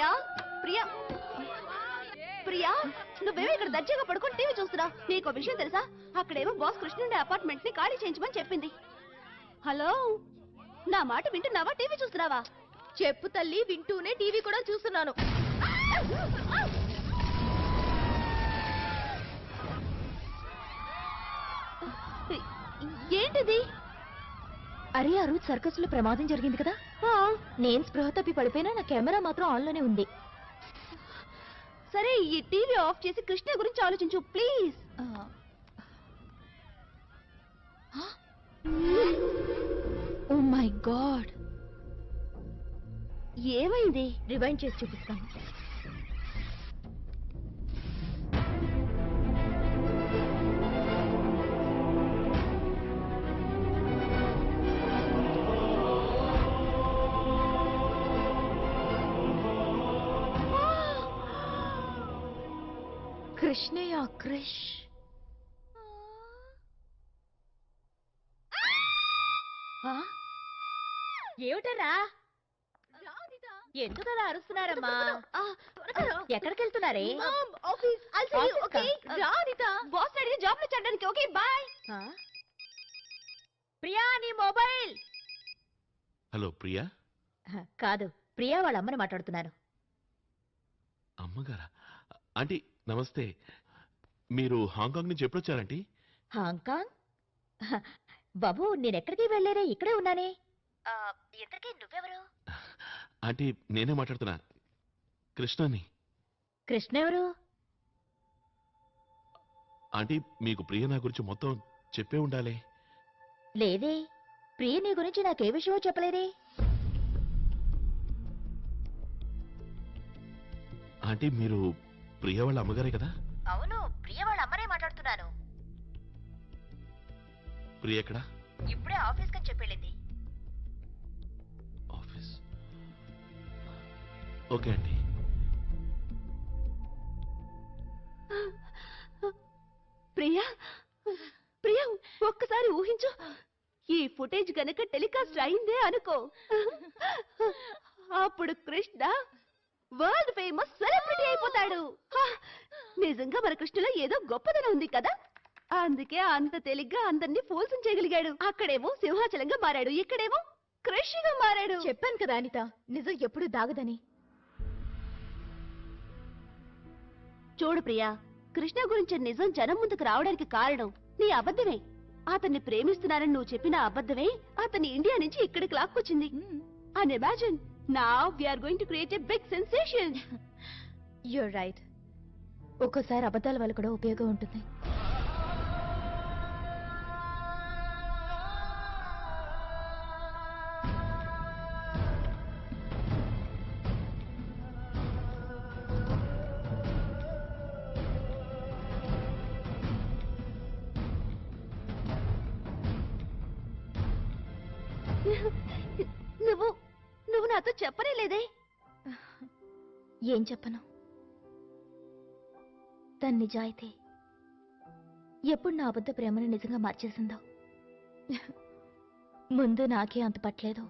ప్రియా ప్రియా ప్రియా నువ్వేమో ఇక్కడ దర్జాగా పడుకొని టీవీ చూస్తున్నా. నీకు విషయం తెలుసా? అక్కడేమో బాస్ కృష్ణుండే అపార్ట్మెంట్ ని ఖాళీ చేయించమని చెప్పింది. హలో, నా మాట వింటున్నావా? టీవీ చూస్తున్నావా? చెప్పు తల్లి, వింటూనే టీవీ కూడా చూస్తున్నాను. ఏంటిది? అరే, ఆ రోజు సర్కస్ లో ప్రమాదం జరిగింది కదా, నేను స్పృహ తప్పి పడిపోయినా నా కెమెరా మాత్రం ఆన్ లోనే ఉంది. సరే, ఈ టీవీ ఆఫ్ చేసి కృష్ణ గురించి ఆలోచించు ప్లీజ్. ఓ మై గాడ్, ఏమైంది? రివైండ్ చేసి చూపిస్తాను. కృష్ణయ్య, క్రిష్. ఏమిటరా? ఎందుకలా అరుస్తున్నారమ్మా? ఎక్కడికి వెళ్తున్నారే? జాబ్ లో చేయడానికి. Okay bye. ప్రియా, నీ మొబైల్. హలో ప్రియా. కాదు, ప్రియా వాళ్ళ అమ్మని మాట్లాడుతున్నాను. అమ్మగారా? ఆంటీ నమస్తే. మీరు హాంకాంగ్ నుంచి ఎప్పుడొచ్చారంటీ? హాంకాంగ్? బాబు, నేనెక్కడికి వెళ్ళలేరే, ఇక్కడే ఉన్నానే. ఇంతకీ నువ్వెవరు? ఆంటీ నేనే మాట్లాడుతున్నా, కృష్ణని. కృష్ణ ఎవరు? ఆంటీ మీకు ప్రియ నా గురించి మొత్తం చెప్పే ఉండాలి. లేదే, ప్రియ నీ గురించి నాకే విషయమో చెప్పలేదే. ఆంటీ మీరు ప్రియ వాళ్ళ అమ్మగారే కదా? అవును, ప్రియ వాళ్ళ అమ్మనే మాట్లాడుతున్నాను. ప్రియ ఎక్కడా? ఇప్పుడే ఆఫీస్ కని చెప్పెళ్ళింది. Office? Okay aunty. Priya Priya, ఒక్కసారి ఊహించు, ఈ ఫుటేజ్ గనక టెలికాస్ట్ అయిందే అనుకో, అప్పుడు కృష్ణ వరల్డ్ ఫేమస్ సెలబ్రిటీ అయిపోతాడు. నిజంగా మన కృష్ణలో ఏదో గొప్పదనం ఉంది కదా, అందుకే అంత తేలిగ్గా అందరినీ ఫోల్సం చేయగలిగాడు. అక్కడేమో సింహాచలంగా మారాడు, ఇక్కడేమో కృష్ణగా మారాడు. చెప్పాను కదా అనిత, నిజం ఎప్పుడు దాగదని. చూడు ప్రియా, కృష్ణ గురించి నిజం జనం ముందుకు రావడానికి కారణం నీ అబద్ధమే. అతన్ని ప్రేమిస్తున్నానని నువ్వు చెప్పిన అబద్ధమే అతన్ని ఇండియా నుంచి ఇక్కడికి లాక్కొచ్చింది. And imagine, now we are going to create a big sensation. You're right, ఒక్కోసారి అబద్ధాల వల్ల కూడా ఉపయోగం ఉంటుంది. నువ్వు నాతో చెప్పనే లేదే. ఏం చెప్పను? తన నిజాయితీ ఎప్పుడు నా అబద్ధ ప్రేమను నిజంగా మార్చేసిందో. ముందు నాకే అంత పట్టలేదు.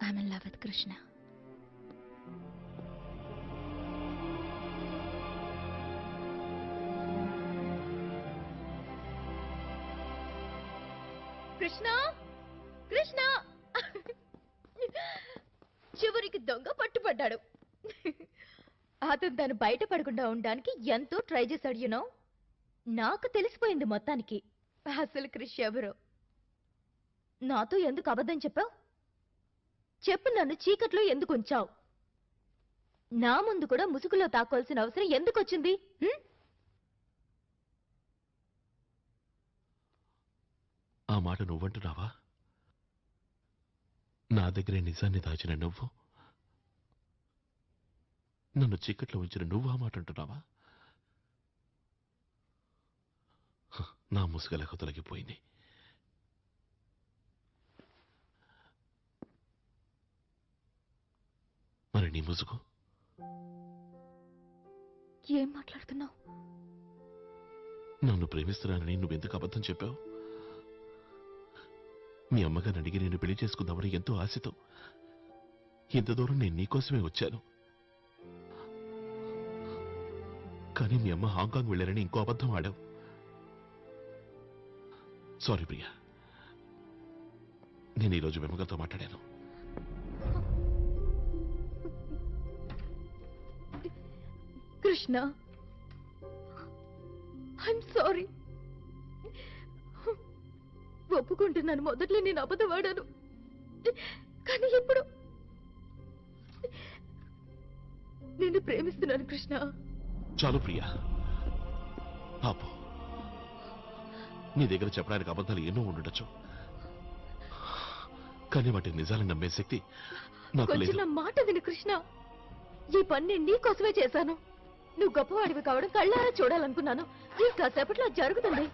I'm in love with Krishna. Krishna, Krishna, చివరికి దొంగ పట్టుపడ్డాడు. అతను తను బయటపడకుండా ఉండడానికి ఎంతో ట్రై చేశాడు. యూనో, నాకు తెలిసిపోయింది మొత్తానికి అసలు కృష్ ఎవరో. నాతో ఎందుకు అబద్ధం చెప్పావు? చెప్పు, నన్ను చీకట్లో ఎందుకు ఉంచావు? నా ముందు కూడా ముసుగులో తాకోవాల్సిన అవసరం ఎందుకు వచ్చింది? ఆ మాట నువ్వంటున్నావా? నా దగ్గరే నిజాన్ని దాచిన నువ్వు, నన్ను చీకట్లో ఉంచిన నువ్వు ఆ మాట అంటున్నావా? నా ముసుగలకు తొలగిపోయింది. మరి నీ ముసుగు? ఏం మాట్లాడుతున్నావు? నన్ను ప్రేమిస్తున్నానని నువ్వెందుకు అబద్ధం చెప్పావు? మీ అమ్మగారిని అడిగి నేను పెళ్లి చేసుకుందామని ఎంతో ఆశతో ఇంత దూరం నేను నీకోసమే వచ్చాను. కానీ మీ అమ్మ హాంకాంగ్ వెళ్ళారని ఇంకో అబద్ధం ఆడావు. సారీ ప్రియా, నేను ఈరోజు వెమ్మగలతో మాట్లాడాను. Krishna, I'm sorry. ఒప్పుకుంటున్నాను, మొదట్లో నేను అబద్ధం ఆడాను. కానీ ఇప్పుడు నిన్ను ప్రేమిస్తున్నాను కృష్ణ. చాలు ప్రియా, ఆపు. నీ దగ్గర చెప్పడానికి అబద్ధాలు ఎన్నో ఉండొచ్చు, కానీ వాటిని నిజాలను నమ్మే శక్తి నాకు కొంచెం లేదు. నా మాట విను కృష్ణ. ఈ పని నేను నీకోసమే చేశాను. నువ్వు గొప్పవాడివి కావడం కళ్ళారా చూడాలనుకున్నాను. కాసేపట్లో అది జరుగుతుంది.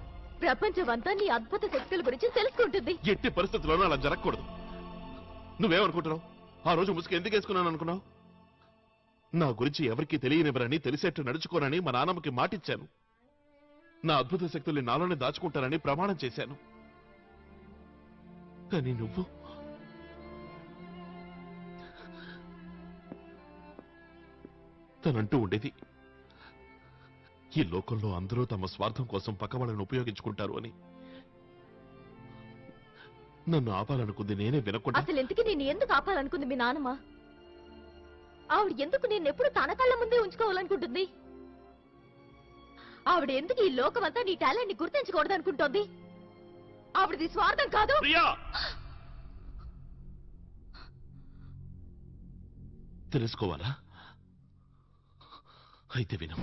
ప్రపంచం అంతా నీ అద్భుత శక్తుల గురించి తెలుసుకుంటుంది. ఎట్టి పరిస్థితుల్లోనూ అలా జరగకూడదు. నువ్వేమనుకుంటున్నావు? ఆ రోజు ముసుగు ఎందుకు వేసుకున్నాను అనుకున్నావు? నా గురించి ఎవరికీ తెలియనివ్వరని, తెలిసేట్టు నడుచుకోనని మా నాన్నమ్మకి మాటిచ్చాను. నా అద్భుత శక్తుల్ని నాలోనే దాచుకుంటానని ప్రమాణం చేశాను. కానీ నువ్వు తనంటూ ఉండేది, ఈ లోకంలో అందరూ తమ స్వార్థం కోసం పక్కవాళ్ళను ఉపయోగించుకుంటారు అని. నన్ను ఆపాలనుకుంది నేనే వినకుండా. అసలు ఎందుకు నేను ఎందుకు ఆపాలనుకుంది మీ నాన్నమ్మ? ఆవిడ ఎందుకు నేను ఎప్పుడు తన కళ్ళ ముందే ఉంచుకోవాలనుకుంటుంది? ఆవిడ ఎందుకు ఈ లోకమంతా నీ టాలెంట్ ని గుర్తించకూడదు అనుకుంటోంది? ఆవిడది స్వార్థం కాదు. ప్రియా, తెలుసుకోవాలా? అయితే విను.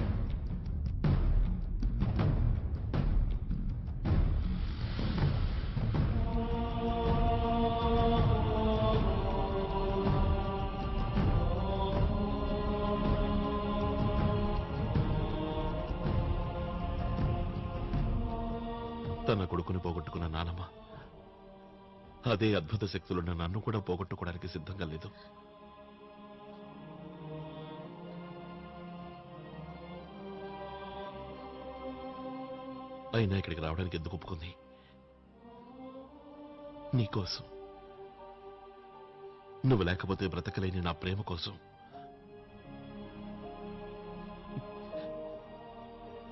తన కొడుకుని పోగొట్టుకున్న నానమ్మ అదే అద్భుత శక్తులున్న నన్ను కూడా పోగొట్టుకోవడానికి సిద్ధంగా లేదు. అయినా ఇక్కడికి రావడానికి ఎందుకు ఒప్పుకుంది? నీకోసం. నువ్వు లేకపోతే బ్రతకలేని నా ప్రేమ కోసం.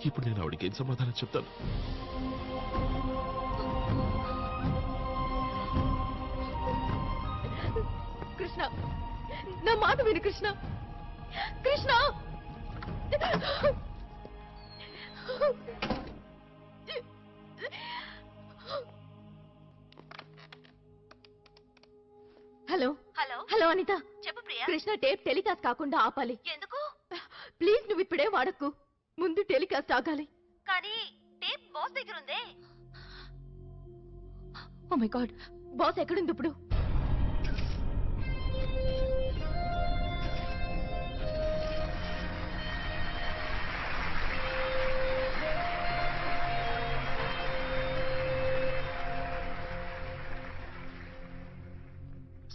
ఇప్పుడు నేను ఆవిడికి ఏం సమాధానం చెప్తాను? కృష్ణ, నా మాట విను Krishna. Krishna, hello hello hello Anitha, చెప్పు ప్రియా. కృష్ణ టేప్ టెలికాస్ట్ కాకుండా ఆపాలి. ఎందుకు? ప్లీజ్ నువ్వు ఇప్పుడే వాడకు. ముందు టెలికాస్ట్ ఆగాలి. కానీ టేప్ బాస్ దగ్గర ఉందే. ఓ మై గాడ్, బాస్ ఎక్కడుంది ఇప్పుడు?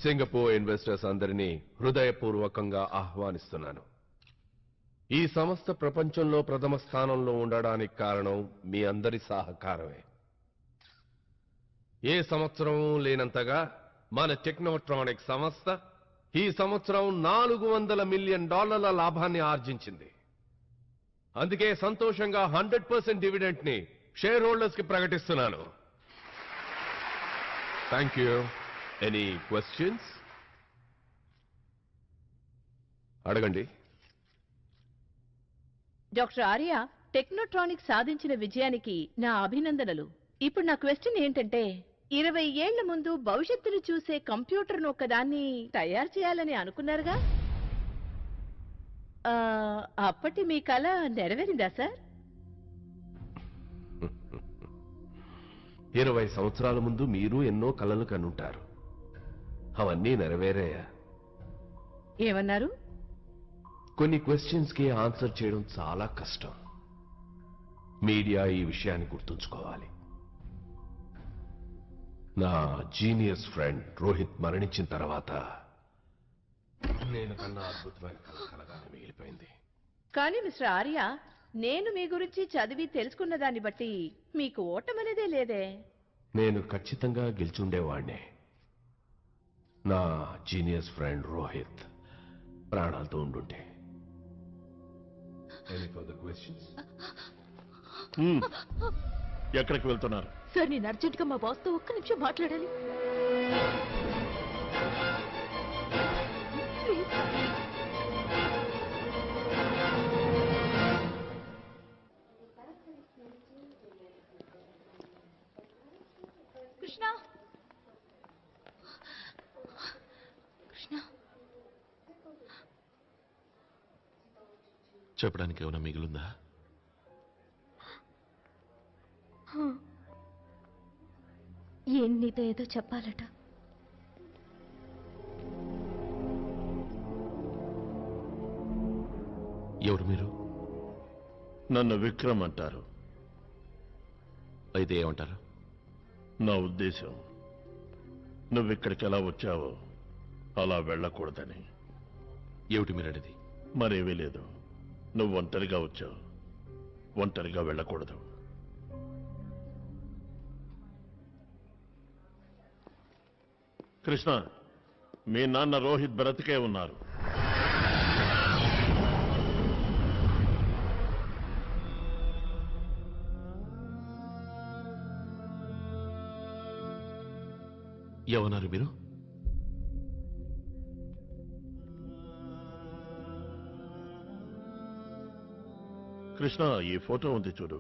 సింగపూర్ ఇన్వెస్టర్స్ అందరినీ హృదయపూర్వకంగా ఆహ్వానిస్తున్నాను. ఈ సంస్థ ప్రపంచంలో ప్రథమ స్థానంలో ఉండడానికి కారణం మీ అందరి సహకారమే. ఏ సంవత్సరం లేనంతగా మన టెక్నోట్రానిక్ సంస్థ ఈ సంవత్సరం $400 మిలియన్ లాభాన్ని ఆర్జించింది. అందుకే సంతోషంగా 100% డివిడెంట్ ని షేర్ హోల్డర్స్ కి ప్రకటిస్తున్నాను. Thank you. Any questions? అడగండి. డాక్టర్ ఆర్య, టెక్నోట్రానిక్ సాధించిన విజయానికి నా అభినందనలు. ఇప్పుడు నా క్వశ్చన్ ఏంటంటే, 20 ఏళ్ల ముందు భవిష్యత్తును చూసే కంప్యూటర్ను ఒకదాన్ని తయారు చేయాలని అనుకున్నారుగా? అప్పటి మీ కల నెరవేరిందా సార్? 20 సంవత్సరాల ముందు మీరు ఎన్నో కలలు కనుంటారు. అవన్నీ నెరవేరాయా? ఏమన్నారు? కొన్ని క్వశ్చన్స్ కి ఆన్సర్ చేయడం చాలా కష్టం. మీడియా ఈ విషయాన్ని గుర్తుంచుకోవాలి. నా జీనియస్ ఫ్రెండ్ రోహిత్ మరణించిన తర్వాత నేను కన్నా అద్భుతమైన కళ కలగానే మిగిలిపోయింది. కానీ మిస్టర్ ఆర్య, నేను మీ గురించి చదివి తెలుసుకున్న దాన్ని బట్టి మీకు ఓటమనేదే లేదే. నేను ఖచ్చితంగా గెలిచుండేవాణ్ణే. నా జీనియస్ ఫ్రెండ్ రోహిత్ ప్రాణాలతో ఉండుంటే. Any further questions? ఎక్కడికి వెళ్తున్నారు? సార్ నేను అర్జెంట్ గా మా బాస్ తో ఒక్క నిమిషం మాట్లాడాలి. కృష్ణ కృష్ణ చెప్పడానికి ఏమైనా మిగిలిందా? ఏం నీతో ఏదో చెప్పాలట. ఎవరు మీరు? నన్ను విక్రమ్ అంటారు. అయితే ఏమంటారు? నా ఉద్దేశం నువ్విక్కడికి ఎలా వచ్చావో అలా వెళ్ళకూడదని. ఏమిటి మీరనేది? మరేమీ లేదు. నువ్వు ఒంటరిగా వచ్చావు, ఒంటరిగా వెళ్ళకూడదు. కృష్ణ, మీ నాన్న రోహిత్ బ్రతికే ఉన్నారు. ఏమన్నారు మీరు? కృష్ణ, ఈ ఫోటో ఉంది చూడు.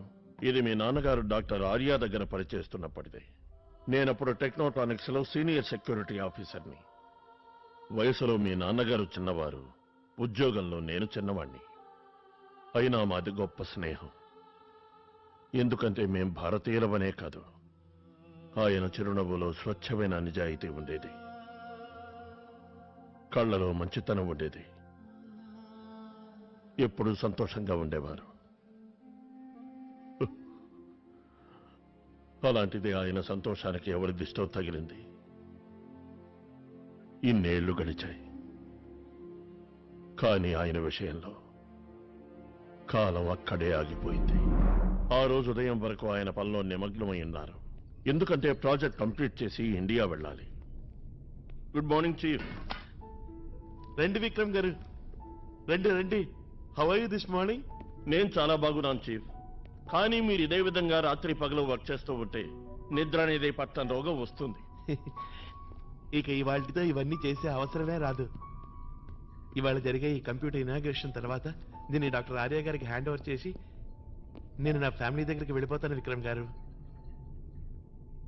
ఇది మీ నాన్నగారు డాక్టర్ ఆర్య దగ్గర పనిచేస్తున్నప్పటిదే. నేనప్పుడు టెక్నోట్రానిక్స్ లో సీనియర్ సెక్యూరిటీ ఆఫీసర్ని. వయసులో మీ నాన్నగారు చిన్నవారు, ఉద్యోగంలో నేను చిన్నవాణ్ణి. అయినా మాది గొప్ప స్నేహం. ఎందుకంటే మేం భారతీయులవనే కాదు, ఆయన చిరునవ్వులో స్వచ్ఛమైన నిజాయితీ ఉండేది, కళ్ళలో మంచితనం ఉండేది, ఎప్పుడూ సంతోషంగా ఉండేవారు. అలాంటిది ఆయన సంతోషానికి ఎవరి దిష్టో తగిలింది. ఇన్నేళ్లు గడిచాయి. కానీ ఆయన విషయంలో కాలం అక్కడే ఆగిపోయింది. ఆ రోజు ఉదయం వరకు ఆయన పనిలో నిమగ్నమై ఉన్నారు. ఎందుకంటే ప్రాజెక్ట్ కంప్లీట్ చేసి ఇండియా వెళ్ళాలి. Good morning chief. రండి విక్రమ్ గారు, రండి రండి. How are you this morning? నేను చాలా బాగున్నాను చీఫ్. కానీ మీరు ఇదే విధంగా రాత్రి పగలు వర్క్ చేస్తూ ఉంటే నిద్ర అనేది పట్టని రోగం వస్తుంది. ఇక ఇవాళతో ఇవన్నీ చేసే అవసరమే రాదు. ఇవాళ జరిగే ఈ కంప్యూటర్ ఇనాగ్రేషన్ తర్వాత దీన్ని డాక్టర్ ఆర్య గారికి హ్యాండ్ ఓవర్ చేసి నేను నా ఫ్యామిలీ దగ్గరికి వెళ్ళిపోతాను విక్రమ్ గారు.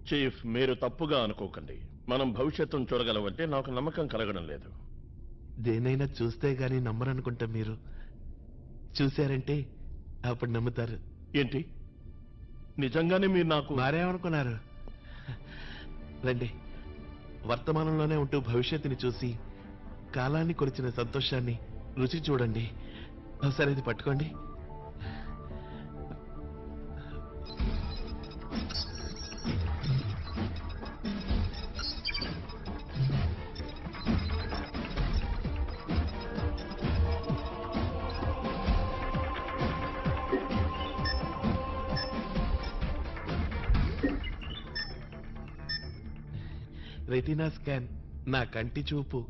చీఫ్, మీరు తప్పుగా అనుకోకండి. మనం భవిష్యత్తును చూడగలమంటే నాకు నమ్మకం కలగడం లేదు. దేనైనా చూస్తే గానీ నమ్మరనుకుంటా. మీరు చూశారంటే అప్పుడు నమ్ముతారు. ఏంటి, నిజంగానే మీరు నాకు మారేమనుకున్నారు? రండి, వర్తమానంలోనే ఉంటూ భవిష్యత్తుని చూసి కాలాన్ని కొలిచిన సంతోషాన్ని రుచి చూడండి. ఒకసారి ఇది పట్టుకోండి. రెటీనా స్కాన్, నా కంటి చూపు.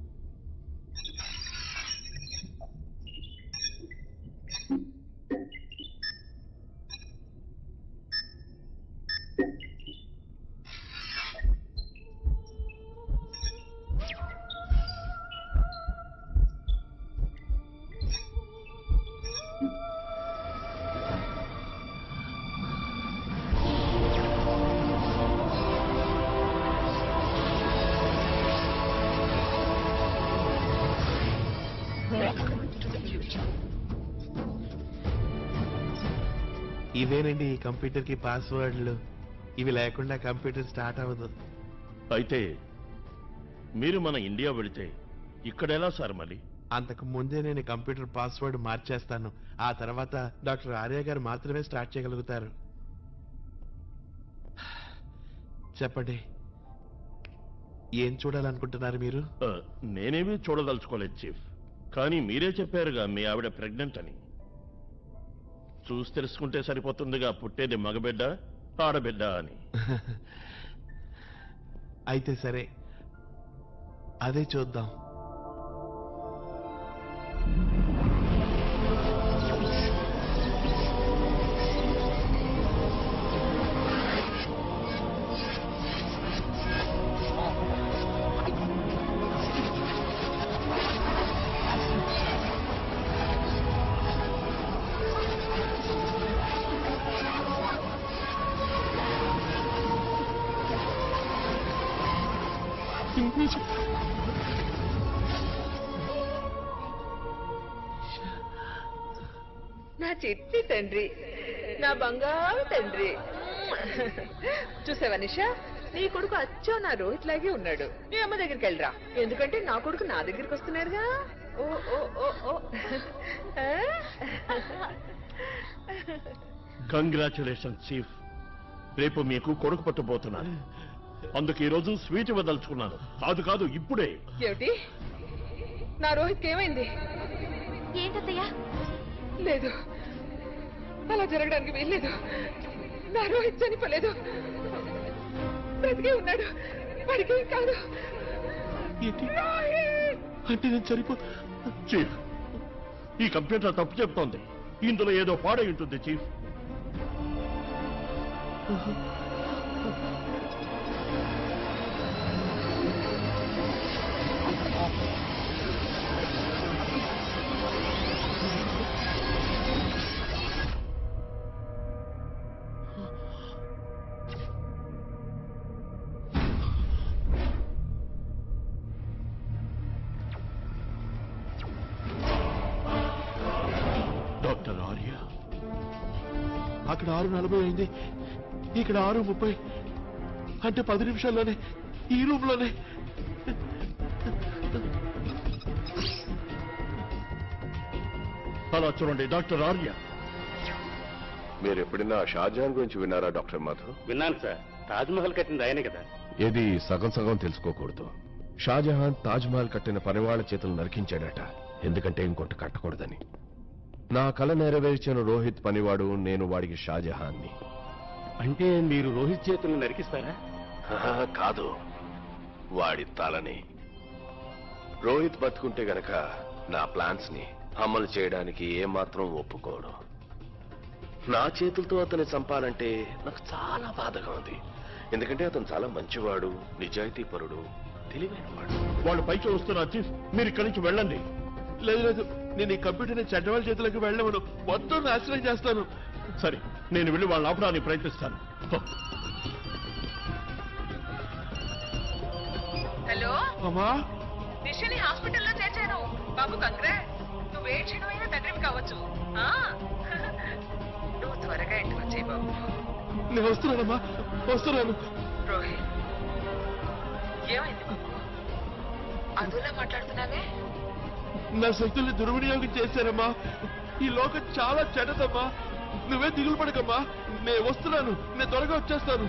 ఇవేనండి ఈ కంప్యూటర్ కి పాస్వర్డ్లు. ఇవి లేకుండా కంప్యూటర్ స్టార్ట్ అవ్వదు. అయితే మీరు మన ఇండియా వెళితే ఇక్కడెలా సార్ మళ్ళీ? అంతకు ముందే నేను కంప్యూటర్ పాస్వర్డ్ మార్చేస్తాను. ఆ తర్వాత డాక్టర్ ఆర్య గారు మాత్రమే స్టార్ట్ చేయగలుగుతారు. చెప్పండి, ఏం చూడాలనుకుంటున్నారు మీరు? నేనేమీ చూడదలుచుకోలేదు చీఫ్. కానీ మీరే చెప్పారుగా మీ ఆవిడ ప్రెగ్నెంట్ అని. చూసి తెలుసుకుంటే సరిపోతుందిగా, పుట్టేది మగబిడ్డ ఆడబిడ్డ అని. అయితే సరే, అదే చూద్దాం. నా చిట్టి తండ్రి, నా బంగారు తండ్రి. చూసావా నిషా, నీ కొడుకు అచ్చో నా రోహిత్ లాగే ఉన్నాడు. నీ అమ్మ దగ్గరికి వెళ్ళరా, ఎందుకంటే నా కొడుకు నా దగ్గరికి వస్తున్నారుగా. ఓ ఓ ఓ ఓ. Congratulation chief. రేపు మీకు కొడుకు పట్టబోతున్నాను. అందుకు ఈ రోజు స్వీట్ ఇవ్వదలుచుకున్నాను. కాదు కాదు, ఇప్పుడే. ఏమిటి? నా రోహిత్ ఏమైంది? ఏంటత్తయ్యా? లేదు, అలా జరగడానికి వీల్లేదు. నా రోహిత్ చనిపోలేదు, బ్రతికే ఉన్నాడు. వాడికి ఏం కాదు. అంటే నేను చనిపో. చీఫ్, ఈ కంప్యూటర్ తప్పు చెప్తోంది. ఇందులో ఏదో పాడై ఉంటుంది చీఫ్. డాక్టర్ ఆర్య, అక్కడ 6:40 అయింది, ఇక్కడ 6:30. అంటే 10 నిమిషాల్లోనే ఈ రూమ్ లోనే. అలా చూడండి డాక్టర్ ఆర్య. మీరు ఎప్పుడైనా షాజహాన్ గురించి విన్నారా డాక్టర్ మధు? విన్నాను సార్. తాజ్మహల్ కట్టింది ఆయనే కదా. ఏది సగం సగం తెలుసుకోకూడదు. షాజహాన్ తాజ్మహల్ కట్టిన పనివాళ్ల చేతులు నరికించాడట, ఎందుకంటే ఇంకొంట కట్టకూడదని. నా కల నెరవేర్చిన రోహిత్ పనివాడు, నేను వాడికి షాజహాన్ని. అంటే మీరు రోహిత్ చేతుల్ని నరికిస్తారా? కాదు, వాడి తలని. రోహిత్ బతుకుంటే గనక నా ప్లాన్స్ ని అమలు చేయడానికి ఏమాత్రం ఒప్పుకోడు. నా చేతులతో అతన్ని చంపాలంటే నాకు చాలా బాధగా ఉంది. ఎందుకంటే అతను చాలా మంచివాడు, నిజాయితీపరుడు, తెలివైనవాడు. వాళ్ళు పైకి వస్తున్నారు చీఫ్, మీరు ఇక్కడి నుంచి వెళ్ళండి. లేదు లేదు, నేను ఈ కంప్యూటర్ని చెడ్డవాళ్ళ చేతులకు వెళ్ళవను. మొత్తం నాశనం చేస్తాను. సరే, నేను వెళ్ళి వాళ్ళని ఆపడానికి ప్రయత్నిస్తాను. హలో, అమ్మా, నిషని హాస్పిటల్లో చేర్చాను. బాబు కంగ్రాట్స్, నువ్వు ఏ క్షణమైనా తండ్రివి కావచ్చు. నువ్వు త్వరగా ఇంటికి వచ్చేయి బాబు. నేను వస్తున్నానమ్మా, వస్తున్నాను. రోహిత్, ఏమైంది బాబు? అదులా మాట్లాడుతున్నావే? నా శక్తుల్ని దుర్వినియోగం చేశారమ్మా. ఈ లోకం చాలా చెడ్డదమ్మా. నువ్వే దిగులు పడకమ్మా, నేను వస్తున్నాను. నేను త్వరగా వచ్చేస్తాను.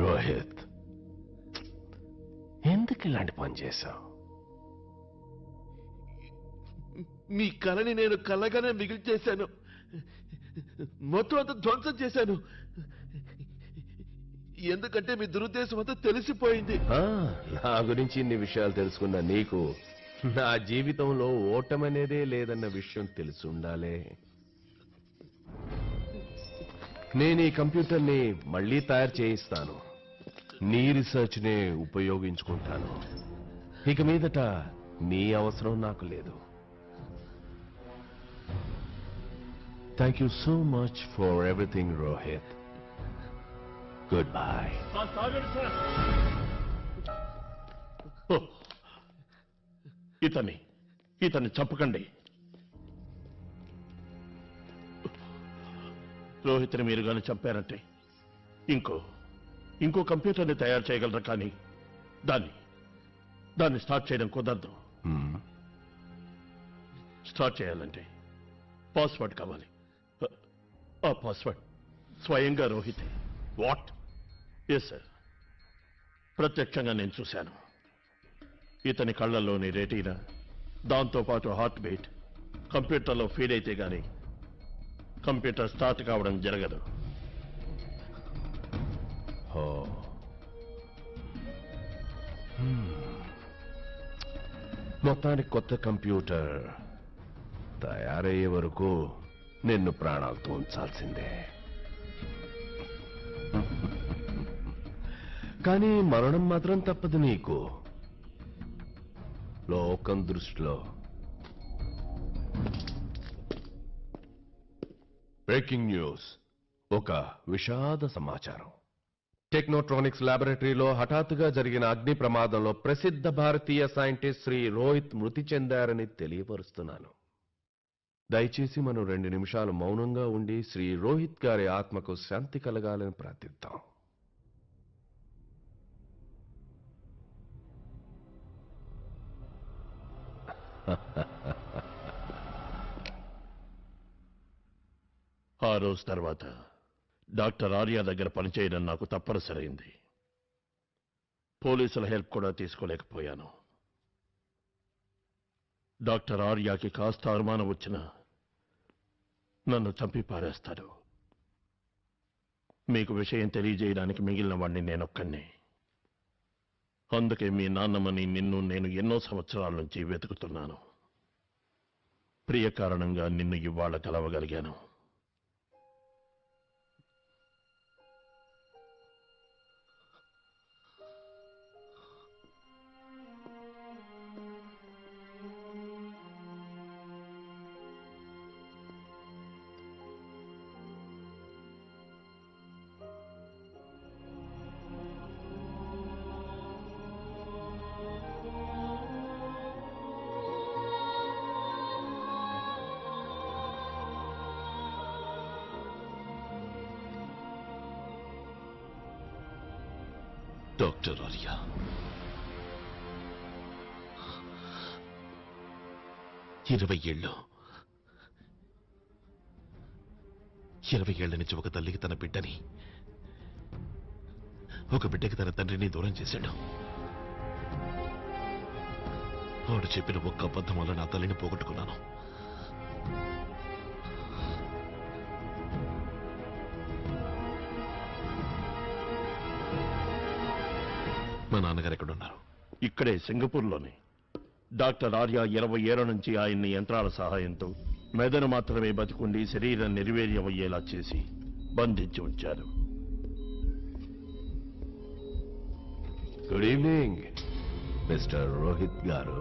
రోహిత్, ఎందుకు ఇలాంటి పని చేశావు? మీ కళని నేను కలగానే మిగిలి చేశాను. మొత్తం అంతా ధ్వంసం చేశాను. ఎందుకంటే మీ దురుద్దేశం అంతా తెలిసిపోయింది. నా గురించి ఇన్ని విషయాలు తెలుసుకున్న నీకు నా జీవితంలో ఓటమనేదే లేదన్న విషయం తెలిసి ఉండాలే. నేను ఈ కంప్యూటర్ని మళ్ళీ తయారు చేయిస్తాను. నీ రీసెర్చ్ నే ఉపయోగించుకుంటాను. ఇక మీదట నీ అవసరం నాకు లేదు. Thank you so much for everything Rohit. Good bye. ఇతన్ని చంపకండి. రోహిత్ని మీరు గాని చంపారంటే ఇంకో కంప్యూటర్ని తయారు చేయగలరు, కానీ దాన్ని స్టార్ట్ చేయడం కుదరదు. స్టార్ట్ చేయాలంటే పాస్వర్డ్ కావాలి. ఆ పాస్వర్డ్ స్వయంగా రోహితే. వాట్? ఎస్ సార్, ప్రత్యక్షంగా నేను చూశాను. ఇతని కళ్ళల్లోని రెటీనా, దాంతోపాటు హార్ట్ బీట్ కంప్యూటర్లో ఫీడ్ అయితే గాని కంప్యూటర్ స్టార్ట్ కావడం జరగదు. మొత్తానికి కొత్త కంప్యూటర్ తయారయ్యే వరకు నిన్ను ప్రాణాలతో ఉంచాల్సిందే. కానీ మరణం మాత్రం తప్పదు నీకు. లోకం దృష్టిలో. బ్రేకింగ్ న్యూస్, ఒక విషాద సమాచారం. టెక్నోట్రానిక్స్ ల్యాబొరేటరీలో హఠాత్తుగా జరిగిన అగ్ని ప్రమాదంలో ప్రసిద్ధ భారతీయ సైంటిస్ట్ శ్రీ రోహిత్ మృతి చెందారని తెలియపరుస్తున్నాను. దయచేసి మనం 2 నిమిషాలు మౌనంగా ఉండి శ్రీ రోహిత్ గారి ఆత్మకు శాంతి కలగాలని ప్రార్థిద్దాం. ఆ రోజు తర్వాత డాక్టర్ ఆర్య దగ్గర పనిచేయడం నాకు తప్పనిసరైంది. పోలీసుల హెల్ప్ కూడా తీసుకోలేకపోయాను. డాక్టర్ ఆర్యాకి కాస్త అనుమానం వచ్చినా నన్ను చంపి పారేస్తాడు. మీకు విషయం తెలియజేయడానికి మిగిలిన వాడిని నేనొక్కడినే. అందుకే మీ నాన్నమ్మని నిన్ను నేను ఎన్నో సంవత్సరాల నుంచి వెతుకుతున్నాను. ప్రియ కారణంగా నిన్ను ఇవాళ కలవగలిగాను. డాక్టర్ ఆర్య, 20 ఏళ్ల నుంచి ఒక తల్లికి తన బిడ్డని, ఒక బిడ్డకి తన తండ్రిని దూరం చేశాడు. వాడు చెప్పిన ఒక్క అబద్ధం వల్ల నా తల్లిని పోగొట్టుకున్నాను. మా నాన్నగారు ఎక్కడున్నారు? ఇక్కడే సింగపూర్లోనే. డాక్టర్ ఆర్య 20 ఏళ్ల నుంచి ఆయన్ని యంత్రాల సహాయంతో మెదడు మాత్రమే బతికుండి శరీరం నిర్వీర్యమయ్యేలా చేసి బంధించి ఉంచారు. గుడ్ ఈవినింగ్ మిస్టర్ రోహిత్ గారు.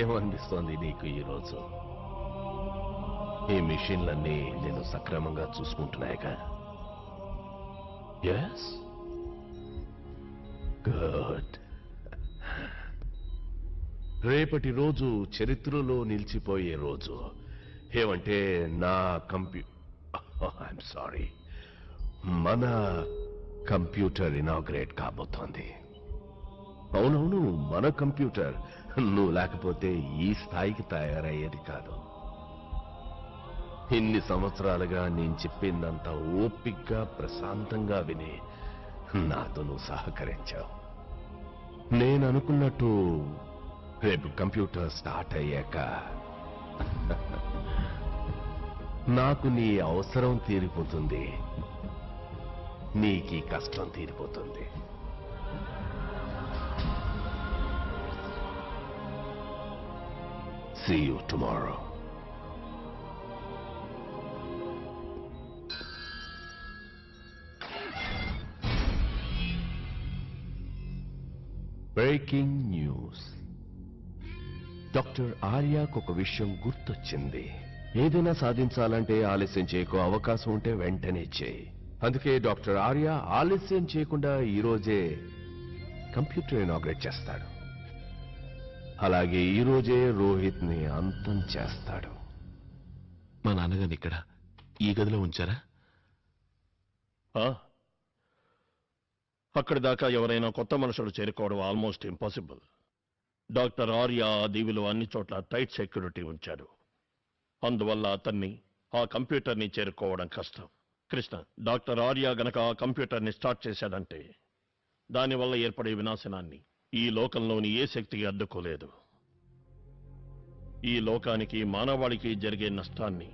ఏమనిపిస్తోంది నీకు ఈరోజు? ఈ మిషన్లన్నీ నేను సక్రమంగా చూసుకుంటున్నాయిగా? Yes, good. రేపటి రోజు చరిత్రలో నిలిచిపోయే రోజు. ఏమంటే నా ఐఎమ్ సారీ, మన కంప్యూటర్ ఇనాగ్రేట్ కాబోతోంది. అవునవును, మన కంప్యూటర్. నువ్వు లేకపోతే ఈ స్థాయికి తయారయ్యేది కాదు. ఇన్ని సంవత్సరాలుగా నేను చెప్పిందంతా ఓపిగ్గా ప్రశాంతంగా విని నాతో నువ్వు సహకరించావు. నేను అనుకున్నట్టు రేపు కంప్యూటర్ స్టార్ట్ అయ్యాక నాకు నీ అవసరం తీరిపోతుంది, నీకీ కష్టం తీరిపోతుంది. See you tomorrow. Breaking news. Doctor ఆర్యాకు ఒక విషయం గుర్తొచ్చింది. ఏదైనా సాధించాలంటే ఆలస్యం చేయకు, అవకాశం ఉంటే వెంటనే చేయి. అందుకే డాక్టర్ ఆర్య ఆలస్యం చేయకుండా ఈ రోజే కంప్యూటర్ ఇనాగ్రేట్ చేస్తాడు. అలాగే ఈ రోజే రోహిత్ ని అంతం చేస్తాడు. మా నాన్నగారిని ఇక్కడ ఈ గదిలో ఉంచారా? ఆ? అక్కడి దాకా ఎవరైనా కొత్త మనుషులు చేరుకోవడం ఆల్మోస్ట్ ఇంపాసిబుల్. డాక్టర్ ఆర్య ఆ దీవిలో అన్ని చోట్ల టైట్ సెక్యూరిటీ ఉంచాడు. అందువల్ల అతన్ని ఆ కంప్యూటర్ని చేరుకోవడం కష్టం. కృష్ణ, డాక్టర్ ఆర్య గనక ఆ కంప్యూటర్ని స్టార్ట్ చేశాడంటే దానివల్ల ఏర్పడే వినాశనాన్ని ఈ లోకంలోని ఏ శక్తికి అడ్డుకోలేదు. ఈ లోకానికి మానవాళికి జరిగే నష్టాన్ని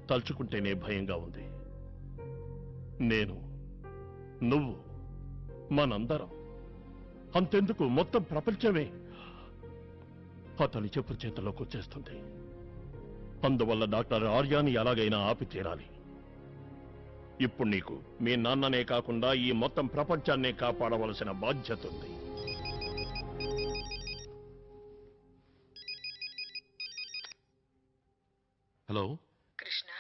తలుచుకుంటేనే భయంగా ఉంది. నేను, నువ్వు, మనందరం, అంతెందుకు మొత్తం ప్రపంచమే అతని చెప్పు చేతుల్లోకి వచ్చేస్తుంది. అందువల్ల డాక్టర్ ఆర్యాని ఎలాగైనా ఆపి తీరాలి. ఇప్పుడు నీకు మీ నాన్ననే కాకుండా ఈ మొత్తం ప్రపంచాన్నే కాపాడవలసిన బాధ్యత ఉంది. హలో కృష్ణ,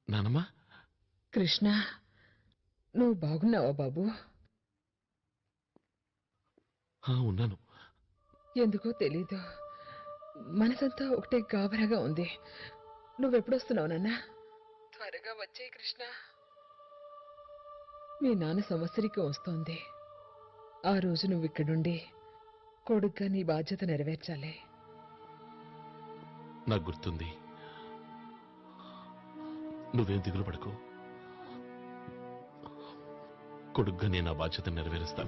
నానమ్మా. కృష్ణ, నువ్వు బాగున్నావా బాబు? ఉన్నాను. ఎందుకో తెలీదు, మనసంతా ఒకటే గాబరాగా ఉంది. నువ్వెప్పుడొస్తున్నావు నాన్న? త్వరగా వచ్చే కృష్ణ. మీ నాన్న సంవత్సరికం వస్తోంది. ఆ రోజు నువ్వు ఇక్కడుండి కొడుగ్గా నీ బాధ్యత నెరవేర్చాలి. నాకు గుర్తుంది. నువ్వేం దిగులు పడకు. కొడుగ్గా నేను ఆ బాధ్యత నెరవేరుస్తాను.